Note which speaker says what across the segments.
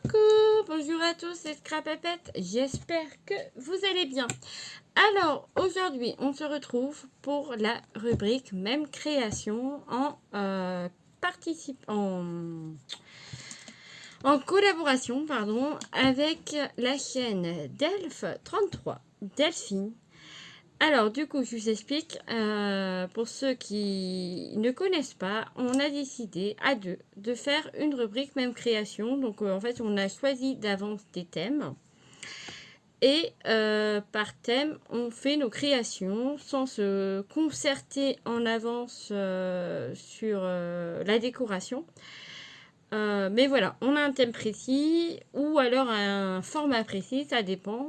Speaker 1: Coucou, bonjour à tous, c'est Scrapapette, j'espère que vous allez bien. Alors, aujourd'hui, on se retrouve pour la rubrique Même Création en collaboration avec la chaîne Delph33, Delphine. Alors, du coup, je vous explique. Pour ceux qui ne connaissent pas, on a décidé à deux de faire une rubrique Même Création. Donc, en fait, on a choisi d'avance des thèmes. Et par thème, on fait nos créations sans se concerter en avance sur la décoration. Mais voilà, on a un thème précis ou alors un format précis, ça dépend.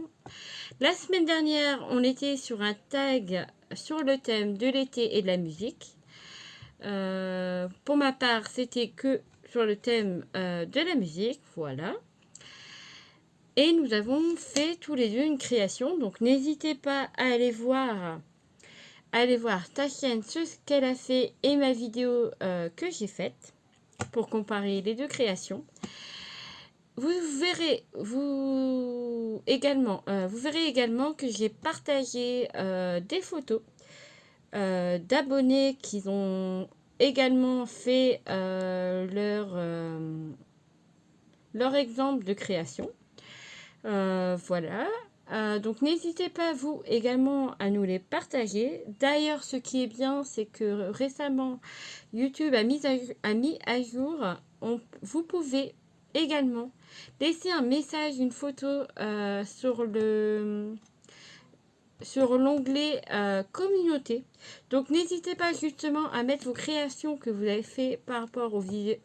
Speaker 1: La semaine dernière, on était sur un tag sur le thème de l'été et de la musique. Pour ma part, c'était que sur le thème de la musique, voilà. Et nous avons fait tous les deux une création, donc n'hésitez pas à aller voir ta chaîne, ce qu'elle a fait et ma vidéo que j'ai faite pour comparer les deux créations. Vous verrez également que j'ai partagé des photos d'abonnés qui ont également fait leur exemple de création. Voilà. Donc n'hésitez pas vous également à nous les partager. D'ailleurs, ce qui est bien, c'est que récemment YouTube a mis à jour. Vous pouvez également laisser un message, une photo sur l'onglet communauté. Donc n'hésitez pas justement à mettre vos créations que vous avez fait par rapport aux vidéos.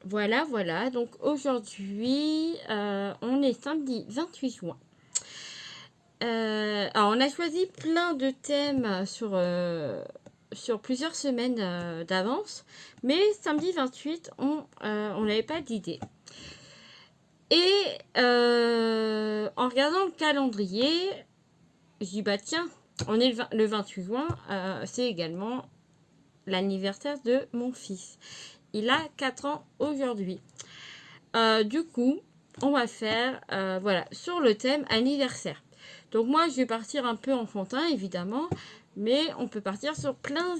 Speaker 1: Voilà. Donc aujourd'hui, on est samedi 28 juin. Alors on a choisi plein de thèmes sur plusieurs semaines d'avance, mais samedi 28, on n'avait pas d'idée. Et en regardant le calendrier, je dis bah tiens, on est le 28 juin, c'est également l'anniversaire de mon fils. Il a 4 ans aujourd'hui. Du coup, on va faire sur le thème anniversaire. Donc moi, je vais partir un peu enfantin, évidemment, mais on peut partir sur plein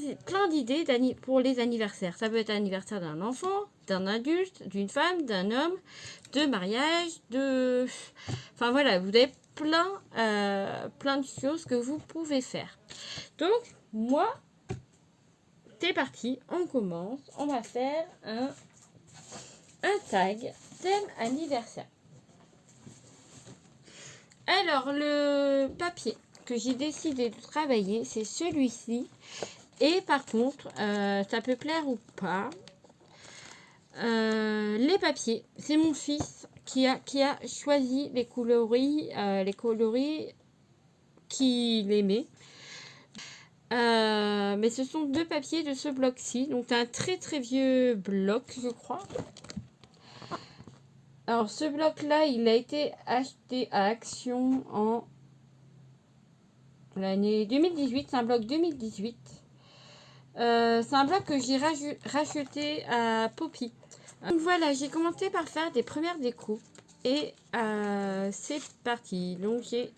Speaker 1: d'idées pour les anniversaires. Ça peut être l'anniversaire d'un enfant, d'un adulte, d'une femme, d'un homme, de mariage, Enfin voilà, vous avez plein de choses que vous pouvez faire. Donc, moi, c'est parti, on commence. On va faire un tag thème anniversaire. Alors, le papier que j'ai décidé de travailler, c'est celui-ci. Et par contre, ça peut plaire ou pas. Les papiers, c'est mon fils qui a choisi les coloris qu'il aimait. Mais ce sont deux papiers de ce bloc-ci. Donc, c'est un très très vieux bloc, je crois. Alors, ce bloc-là, il a été acheté à Action en l'année 2018. C'est un bloc 2018. C'est un bloc que j'ai racheté à Poppy. Donc voilà, j'ai commencé par faire des premières découpes. Et c'est parti. Donc, j'ai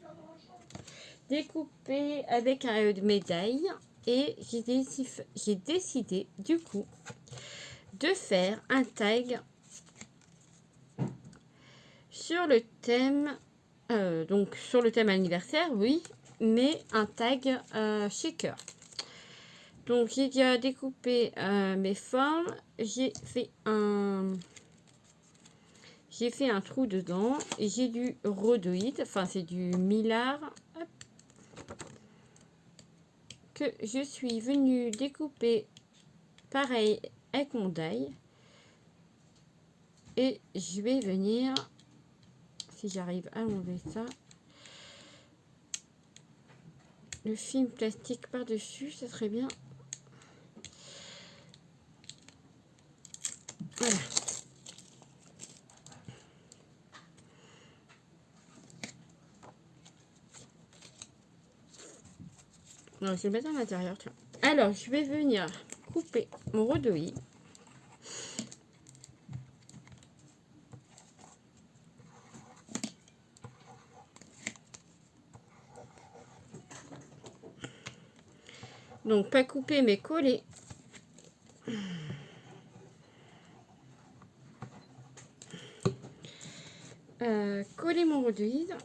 Speaker 1: découpé avec un médaille. Et j'ai décidé, du coup, de faire un tag sur le thème, sur le thème anniversaire, oui, mais un tag shaker. Donc j'ai déjà découpé mes formes, j'ai fait un trou dedans et j'ai du rhodoïde, enfin c'est du mylar que je suis venue découper pareil avec mon die et je vais venir, si j'arrive à enlever ça, le film plastique par dessus, ça serait bien. Voilà. Non, je vais le mettre à l'intérieur. Alors, je vais venir couper mon rhodoïde. Donc pas coupé mais collé. Coller mon rhodoïde.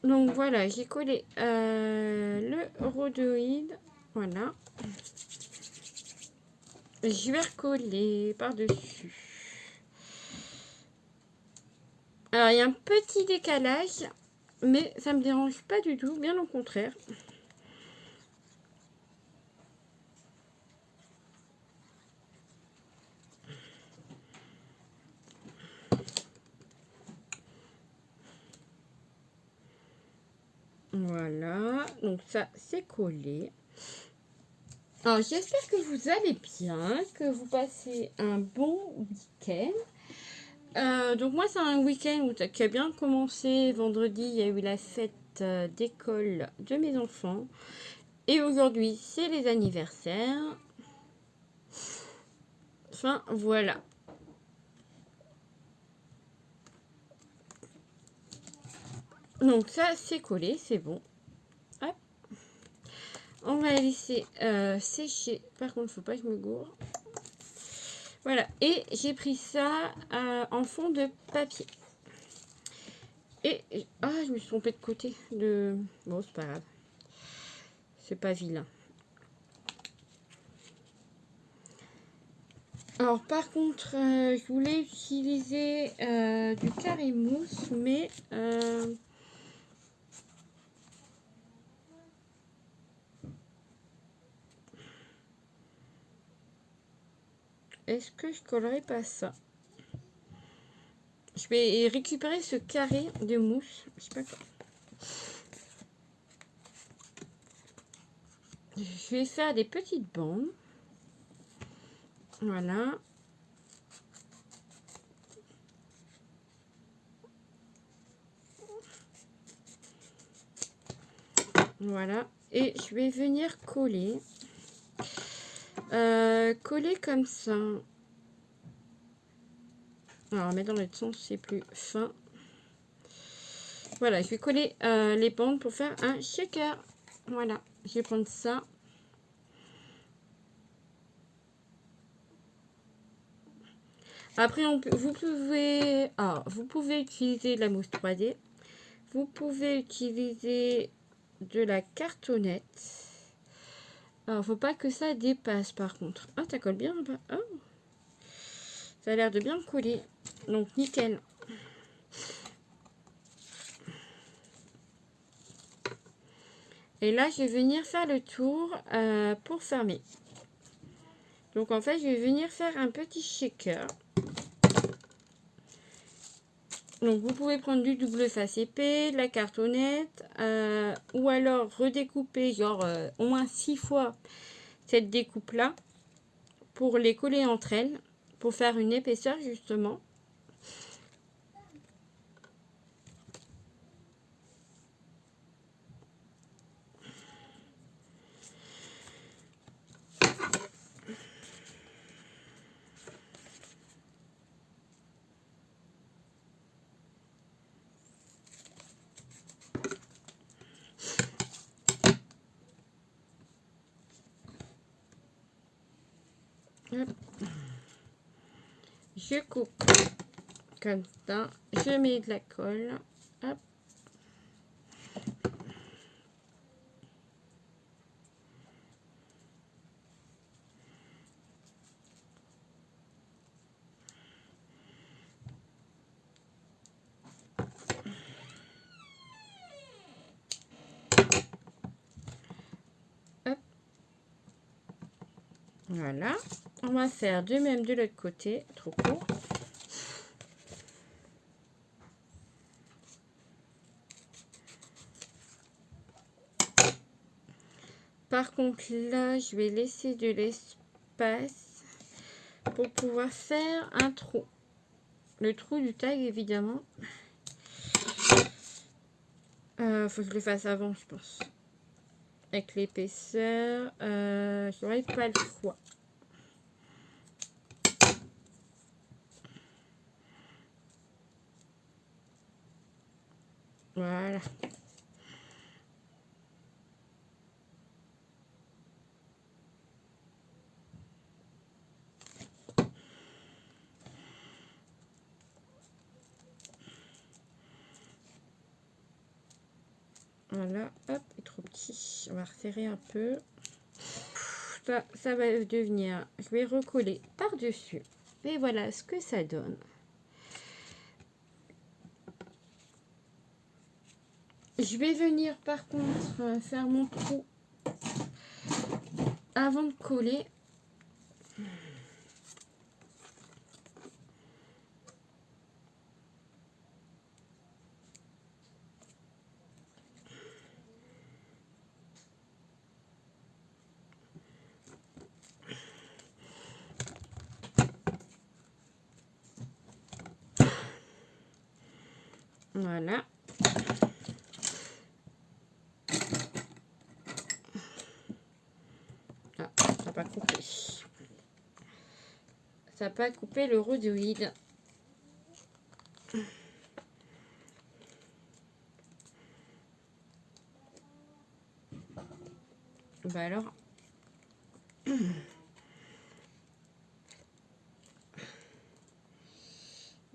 Speaker 1: Donc voilà, j'ai collé le rhodoïde. Voilà. Je vais recoller par-dessus. Alors il y a un petit décalage, mais ça me dérange pas du tout, bien au contraire. Voilà, donc ça c'est collé. Alors j'espère que vous allez bien, que vous passez un bon week-end. Donc moi c'est un week-end qui a bien commencé. Vendredi il y a eu la fête d'école de mes enfants. Et aujourd'hui c'est les anniversaires. Enfin voilà. Donc ça c'est collé, c'est bon. Hop. On va laisser sécher. Par contre faut pas que je me gourre. Voilà, et j'ai pris ça en fond de papier. Et je me suis trompée de côté. Bon, c'est pas grave. C'est pas vilain. Alors, par contre, je voulais utiliser du carré mousse, mais est-ce que je collerai pas ça? Je vais récupérer ce carré de mousse. Je sais pas quoi. Je vais faire des petites bandes. Voilà. Voilà. Et je vais venir coller. Coller comme ça. Alors, mettre dans l'autre sens, c'est plus fin. Voilà, je vais coller les bandes pour faire un shaker. Voilà, je vais prendre ça. Après, vous pouvez utiliser de la mousse 3D. Vous pouvez utiliser de la cartonnette. Alors, faut pas que ça dépasse par contre. Ah, ça colle bien là-bas. Oh, ça a l'air de bien coller. Donc, nickel. Et là, je vais venir faire le tour pour fermer. Donc, en fait, je vais venir faire un petit shaker. Donc, vous pouvez prendre du double face épais, de la cartonnette, ou alors redécouper, genre au moins 6 fois cette découpe-là, pour les coller entre elles, pour faire une épaisseur justement. Hop. Je coupe comme ça, je mets de la colle. Hop. Hop. Voilà. On va faire de même de l'autre côté. Trop court. Par contre, là, je vais laisser de l'espace pour pouvoir faire un trou. Le trou du tag, évidemment. Faut que je le fasse avant, je pense. Avec l'épaisseur, j'aurais pas le choix. Voilà. Voilà, hop, il est trop petit. On va resserrer un peu. Ça va devenir... Je vais recoller par-dessus. Et voilà ce que ça donne. Je vais venir par contre faire mon trou avant de coller. Voilà. Ah, ça n'a pas coupé. Ça n'a pas coupé le rhodoïde. Bah alors...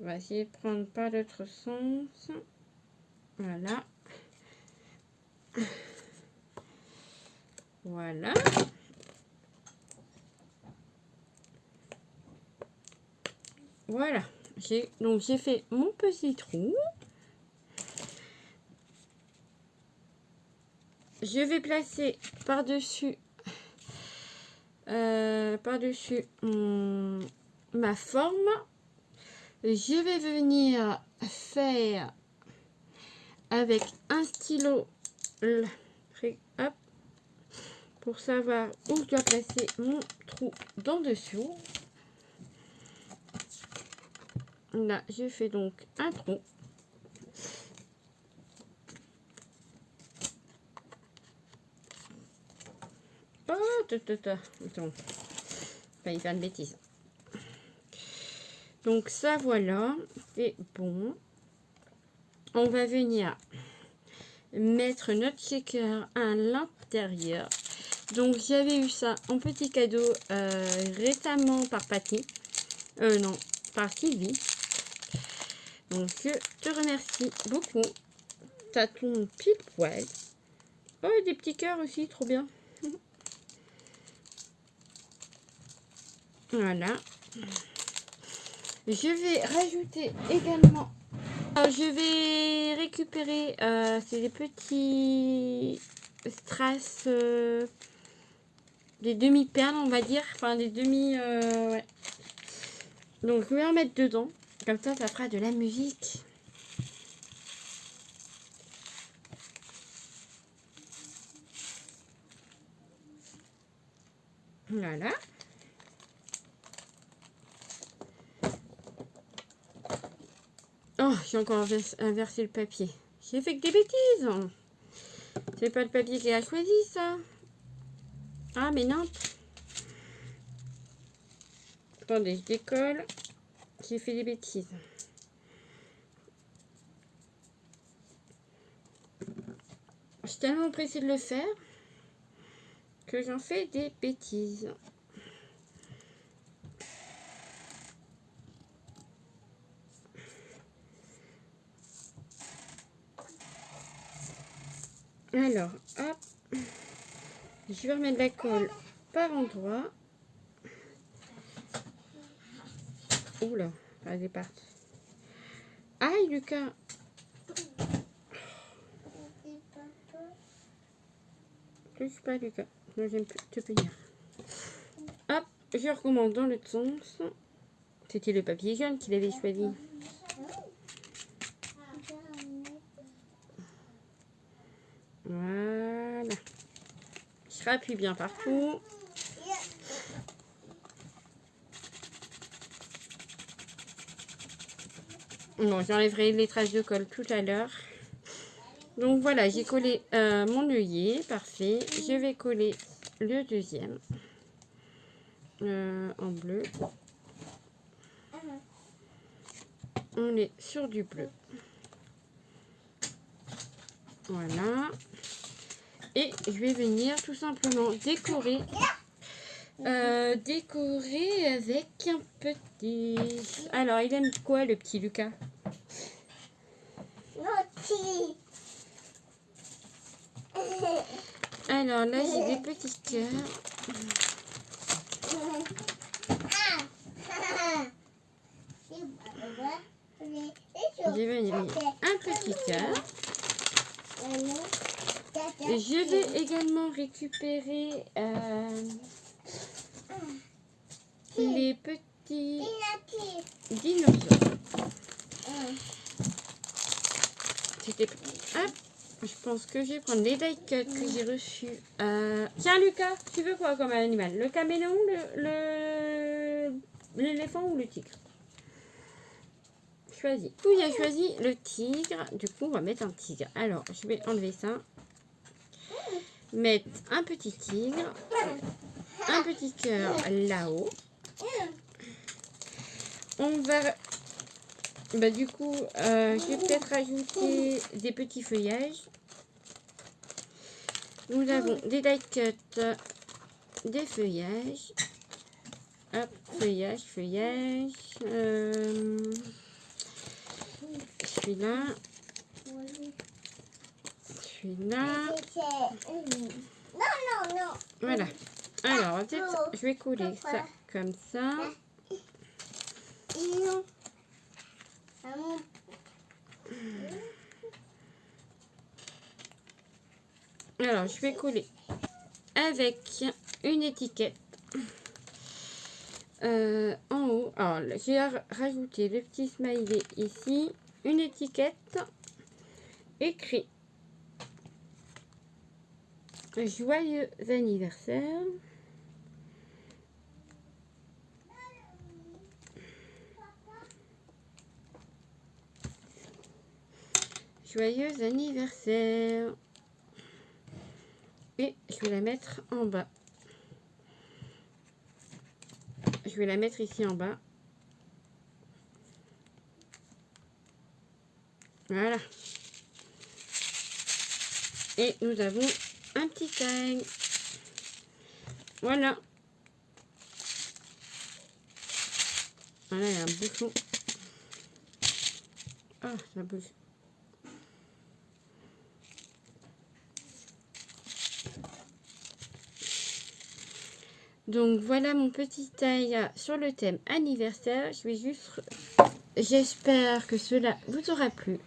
Speaker 1: On va essayer de prendre par l'autre sens. Voilà. Voilà. Voilà. Donc j'ai fait mon petit trou. Je vais placer par-dessus ma forme. Je vais venir faire avec un stylo hop, pour savoir où je dois placer mon trou d'en dessous. Là, je fais donc un trou. Oh, attends. Pas y faire de bêtises. Donc ça, voilà, c'est bon. On va venir mettre notre shaker à l'intérieur. Donc j'avais eu ça en petit cadeau récemment par Patty. Non, par Sylvie. Donc je te remercie beaucoup. Ça tombe pile poil. Oh, des petits cœurs aussi, trop bien. Voilà. Je vais rajouter également... je vais récupérer c'est des petits strass, des demi-perles, on va dire. Enfin, des demi... ouais. Donc, je vais en mettre dedans. Comme ça fera de la musique. Voilà. Oh, j'ai encore inversé le papier. J'ai fait que des bêtises. C'est pas le papier qui a choisi, ça. Ah, mais non. Attendez, je décolle. J'ai fait des bêtises. Je suis tellement pressée de le faire que j'en fais des bêtises. Alors, hop. Je vais remettre la colle par endroit. Oula, elle est partie. Aïe, Lucas. Touche pas, Lucas. Moi, j'aime te punir. Hop, je recommence dans l'autre sens. C'était le papier jaune qu'il avait choisi. Voilà. Je rappuie bien partout. Bon, j'enlèverai les traces de colle tout à l'heure. Donc voilà, j'ai collé mon œillet, parfait. Je vais coller le deuxième en bleu. On est sur du bleu. Voilà. Et je vais venir tout simplement décorer. Décorer avec un petit... Alors, il aime quoi le petit Lucas? Alors là, j'ai des petits cœurs. Je vais venir un petit cœur. Je vais également récupérer les petits dinosaures. C'était petit. Hop. Je pense que je vais prendre les die cuts que j'ai reçus. Tiens Lucas, tu veux quoi comme animal? Le caméléon, l'éléphant ou le tigre? Choisis. Du coup, il a choisi le tigre. Du coup, on va mettre un tigre. Alors, je vais enlever ça. Mettre un petit tigre. Un petit cœur là-haut. On va... Bah, du coup, je vais peut-être rajouter des petits feuillages. Nous avons des die cuts, des feuillages. Hop, feuillage, feuillage. Celui-là. Celui-là.
Speaker 2: Non.
Speaker 1: Voilà. Alors, je vais coller ça comme ça. Alors, je vais coller avec une étiquette en haut. Alors, j'ai rajouté le petit smiley ici, une étiquette écrit joyeux anniversaire. Joyeux anniversaire. Et je vais la mettre en bas. Je vais la mettre ici en bas. Voilà. Et nous avons un petit tag. Voilà. Voilà, il y a un bouchon. Ah, ça bouge. Donc voilà mon petit taille sur le thème anniversaire. Je vais juste... J'espère que cela vous aura plu.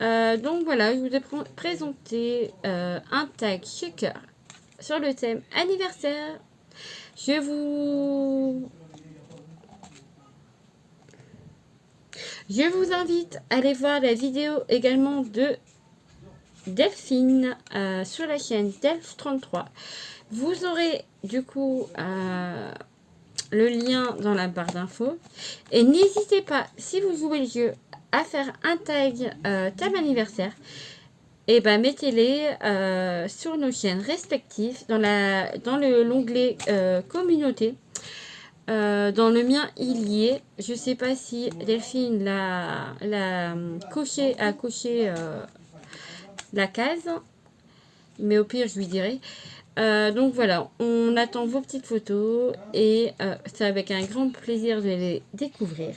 Speaker 1: Donc voilà, je vous ai présenté un tag shaker sur le thème anniversaire. Je vous invite à aller voir la vidéo également de Delphine sur la chaîne Delph33. Vous aurez du coup le lien dans la barre d'infos. Et n'hésitez pas, si vous jouez le jeu, à faire un tag thème anniversaire. Et ben mettez-les sur nos chaînes respectives dans l'onglet communauté. Dans le mien, il y est. Je ne sais pas si Delphine a coché la case. Mais au pire, je lui dirai. Donc voilà, on attend vos petites photos et c'est avec un grand plaisir de les découvrir.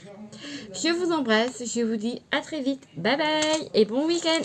Speaker 1: Je vous embrasse, je vous dis à très vite. Bye bye et bon week-end.